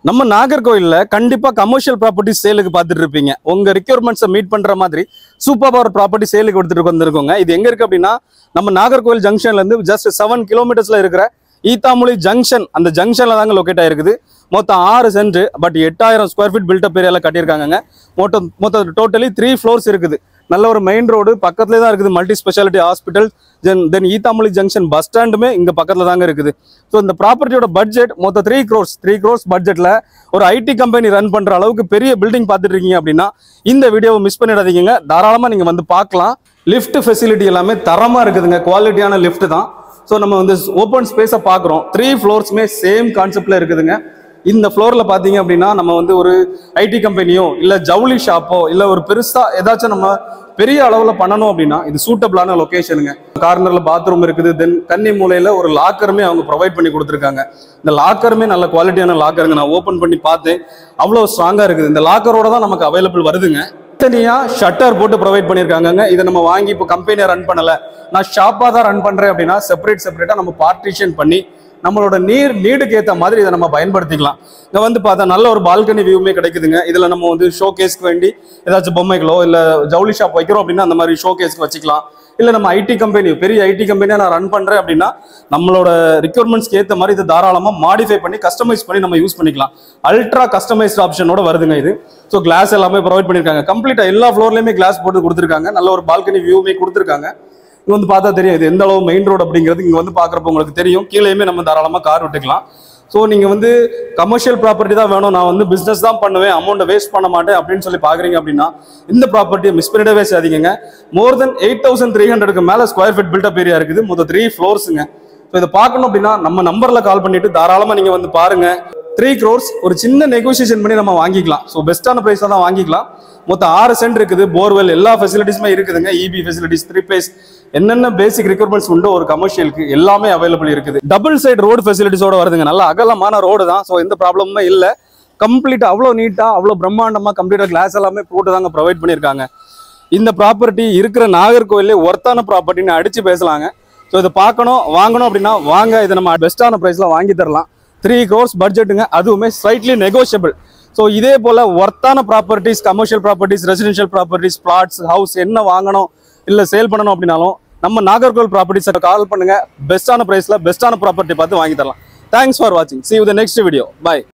நம்ம நாகர்கோயில்ல கண்டிப்பா commercial property சேலுக்கு பார்த்துட்டு இருப்பீங்க. உங்க ரிக்யர்மெண்ட்ஸை மீட் பண்ற மாதிரி சூப்பர் ஒரு ப்ராப்பர்ட்டி சேலுக்கு எடுத்துட்டு வந்திருக்கோங்க. இது எங்க இருக்கு அப்படின்னா, நம்ம நாகர்கோயில் ஜங்ஷன்ல இருந்து ஜஸ்ட் 7 கிலோமீட்டர்ஸ்ல இருக்கிற ஈத்தாமொழி ஜங்ஷன், அந்த ஜங்ஷன்ல தாங்க லொக்கேட் ஆயிருக்குது. மொத்தம் 6 cent, but 8000 square feet buildup ஏரியால கட்டியிருக்காங்க. மொத்தம் டோட்டலி 3 ஃப்ளோர்ஸ் இருக்குது. நல்ல ஒரு மெயின் ரோடு பக்கத்துலேயே தான் இருக்குது. மல்டி ஸ்பெஷாலிட்டி ஹாஸ்பிட்டல், தென் ஈத்தாமொழி ஜங்ஷன் பஸ் ஸ்டாண்டுமே இங்கே பக்கத்தில் தாங்க இருக்குது. ஸோ இந்த ப்ராப்பர்ட்டியோட பட்ஜெட் மொத்தம் 3 crores பட்ஜெட்டில் ஒரு ஐடி கம்பெனி ரன் பண்ணுற அளவுக்கு பெரிய பில்டிங் பார்த்துட்டு இருக்கீங்க அப்படின்னா இந்த வீடியோவை மிஸ் பண்ணிடாதீங்க. தாராளமாக நீங்கள் வந்து பார்க்கலாம். லிஃப்ட் ஃபெசிலிட்டி எல்லாமே தரமாக இருக்குதுங்க. குவாலிட்டியான லிஃப்ட் தான். ஸோ நம்ம வந்து ஓப்பன் ஸ்பேஸை பார்க்குறோம். 3 ஃப்ளோர்ஸுமே சேம் கான்செப்டில் இருக்குதுங்க. இந்த ஃப்ளோரில் பார்த்தீங்க அப்படின்னா நம்ம வந்து ஒரு ஐடி கம்பெனியோ இல்லை ஜவுளி ஷாப்போ இல்லை ஒரு பெருசாக ஏதாச்சும் நம்ம பெரிய அளவில் பண்ணணும் அப்படின்னா இது சூட்டபிளான லொக்கேஷனுங்க. கார்னரில் பாத்ரூம் இருக்குது. தென் கன்னி மூலையில் ஒரு லாக்கருமே அவங்க ப்ரொவைட் பண்ணி கொடுத்துருக்காங்க. இந்த லாக்கருமே நல்ல குவாலிட்டியான லாக்கருங்க. நான் ஓப்பன் பண்ணி பார்த்தேன், அவ்வளோ ஸ்ட்ராங்காக இருக்குது. இந்த லாக்கரோட தான் நமக்கு அவைலபிள் வருதுங்க. தனியாக ஷட்டர் போட்டு ப்ரொவைட் பண்ணியிருக்காங்க. இதை நம்ம வாங்கி இப்போ கம்பெனியை ரன் பண்ணலை, நான் ஷாப்பாக தான் ரன் பண்ணுறேன் அப்படின்னா செப்பரேட்டாக நம்ம பார்ட்டிஷன் பண்ணி நம்மளோட நீடுக்கு ஏற்ற மாதிரி இதை நம்ம பயன்படுத்திக்கலாம். இங்கே வந்து பார்த்தா நல்ல ஒரு பால்கனி வியூமே கிடைக்குதுங்க. இதில் நம்ம வந்து ஷோ கேஸ்க்கு வேண்டி ஏதாச்சும் பொம்மைகளோ இல்லை ஜவுளி ஷாப் வைக்கிறோம் அப்படின்னா அந்த மாதிரி ஷோ கேஸ்க்கு வச்சுக்கலாம். இல்லை நம்ம ஐடி கம்பெனி, பெரிய ஐடி கம்பெனியாக நான் ரன் பண்ணுறேன் அப்படின்னா நம்மளோட ரிக்யர்மெண்ட்ஸ்க்கு ஏற்ற மாதிரி இதை தாராளமாக மாடிஃபை பண்ணி கஸ்டமைஸ் பண்ணி நம்ம யூஸ் பண்ணிக்கலாம். அல்ட்ரா கஸ்டமைஸ்ட் ஆப்ஷனோட வருதுங்க இது. ஸோ கிளாஸ் எல்லாமே ப்ரொவைட் பண்ணியிருக்காங்க. கம்ப்ளீட்டாக எல்லா ஃப்ளோர்லையுமே கிளாஸ் போட்டு கொடுத்துருக்காங்க. நல்ல ஒரு பால்கனி வியூமே கொடுத்துருக்காங்க. இங்கே வந்து பார்த்தா தெரியும் இது எந்த அளவு மெயின் ரோடு அப்படிங்கிறது. இங்கே வந்து பார்க்குறப்ப உங்களுக்கு தெரியும். கீழேயுமே நம்ம தாராளமாக கார் விட்டுக்கலாம். ஸோ நீங்கள் வந்து கமர்ஷியல் ப்ராப்பர்ட்டி தான் வேணும், நான் வந்து பிஸ்னஸ் தான் பண்ணுவேன், அமௌண்ட்டை வேஸ்ட் பண்ண மாட்டேன் அப்படின்னு சொல்லி பார்க்குறீங்க அப்படின்னா இந்த ப்ராப்பர்ட்டியை மிஸ் பண்ணிடவே செய்யாதீங்க. மோர் தென் 8300 மேலே ஸ்கொயர் ஃபீட் பில்டப் ஏரியா இருக்குது. மொத்தம் 3 ஃப்ளோர்ஸுங்க. ஸோ இதை பார்க்கணும் அப்படின்னா நம்ம நம்பரில் கால் பண்ணிட்டு தாராளமாக நீங்கள் வந்து பாருங்க. 3 crores ஒரு சின்ன நெகோசியேஷன் பண்ணி நம்ம வாங்கிக்கலாம். ஸோ பெஸ்ட்டான ப்ரைஸாக தான் வாங்கிக்கலாம். மொத்தம் 6 சென்ட் இருக்குது. போர்வெல் எல்லா ஃபெசிலிட்டிஸுமே இருக்குதுங்க. இபி ஃபெசிலிட்டிஸ், 3 phase, என்னென்ன பேசிக் ரிக்வயர்மெண்ட்ஸ் உண்டோ ஒரு கமர்ஷியலுக்கு எல்லாமே அவைலபிள் இருக்குது. டபுள் சைடு ரோடு ஃபெசிலிட்டிஸோட வருதுங்க. நல்ல அகலமான ரோடு தான். ஸோ எந்த ப்ராப்ளமுமே இல்லை. கம்ப்ளீட்டாக அவ்வளோ நீட்டாக அவ்வளோ பிரம்மாண்டமாக கம்ப்ளீட்டாக கிளாஸ் எல்லாமே போட்டு தாங்க ப்ரொவைட் பண்ணியிருக்காங்க. இந்த ப்ராப்பர்ட்டி இருக்கிற நாகர்கோயிலே ஒர்த்தான ப்ராப்பர்ட்டின்னு அடித்து பேசலாங்க. ஸோ இதை பார்க்கணும், வாங்கணும் அப்படின்னா வாங்க. இதை நம்ம பெஸ்ட்டான ப்ரைஸில் வாங்கி தரலாம். 3 crores பட்ஜெட்டுங்க, அதுவுமே ஸ்லைட்லி நெகோஷியபிள். ஸோ இதே போல் ஒர்த்தான properties, commercial properties, residential properties, flats, house என்ன வாங்கணும் இல்லை சேல் பண்ணணும் அப்படின்னாலும் நம்ம நாகர்கோவில் ப்ராப்பர்ட்டிஸை கால் பண்ணுங்க. பெஸ்ட்டான ப்ரைஸில் பெஸ்ட்டான ப்ராப்பர்ட்டி பார்த்து வாங்கி தரலாம். தேங்க்ஸ் ஃபார் வாட்சிங். See you in the next video. Bye.